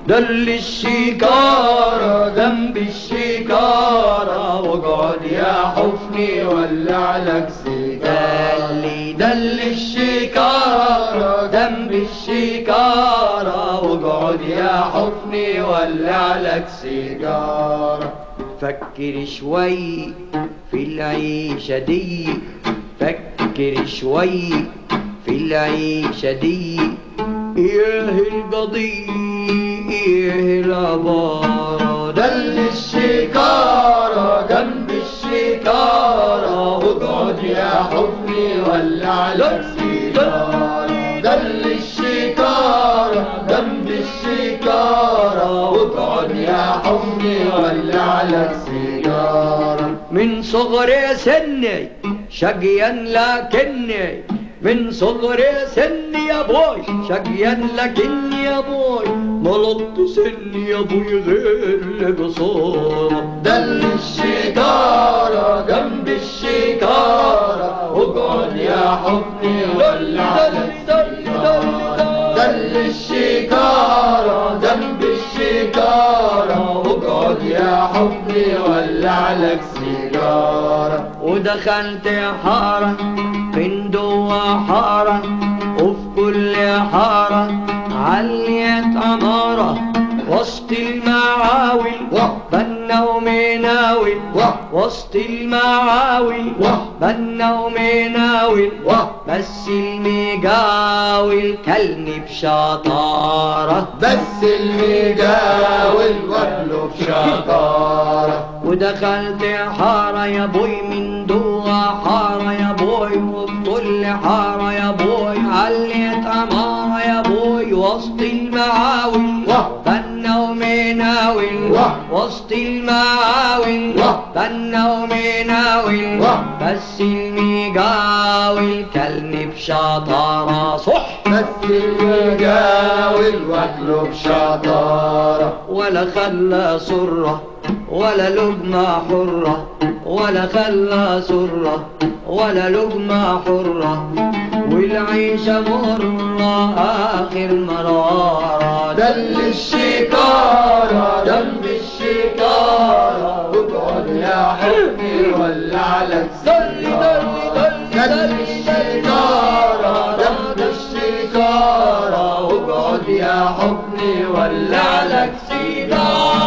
دل الشكارة جنب الشكارة واقعد يا حفني ولع لك سيجارة. دل الشكارة جنب الشكارة واقعد يا حفني ولع لك سيجارة. فكر شوي في العيشة دي، فكر شوي في العيشة دي. ايه القضية ايه العبارة؟ دل الشكارة جنب الشكارة واقعد يا حبني ولع لك سيجارة. دل الشكارة جنب الشكارة واقعد يا حبني ولع لك سيجارة. من صغر سني شقيا لكني، من صغر سني يا بوي شقيا لكني يا بوي ملط سني يا بوي غير بصورة. دل الشكارة جنب الشكارة واقعد يا حبني ولع لك سيجارة. دل الشكارة جنب الشكارة واقعد يا حبني ولع لك سيجارة. ودخلت حارة من جوا حارة وفي كل حارة عليت عمارة وسط المعاول بنا ومناول، وسط المعاول بنا ومناول. بس المجاول كلني بشطارة، بس المجاول وكله بشطارة. ودخلت حارة يا بوي من جوا حارة يا بوي وفي كل حارة يا بوي عليت عمارة يا بوي وسط المعاول بنا ومناول، وسط المعاول بنا ومناول. بس المجاول كلني بشطارة صح، بس المجاول وكله بشطارة. ولا خلى سرة ولا لقمة حرة، ولا خلى سرة ولا لقمة حرة، والعيشة مرة آخر مرارة. دل الشكارة جنب الشكارة واقعد يا حبني ولع لك سيجارة. دل الشكارة جنب الشكارة واقعد يا حبني ولع لك سيجارة.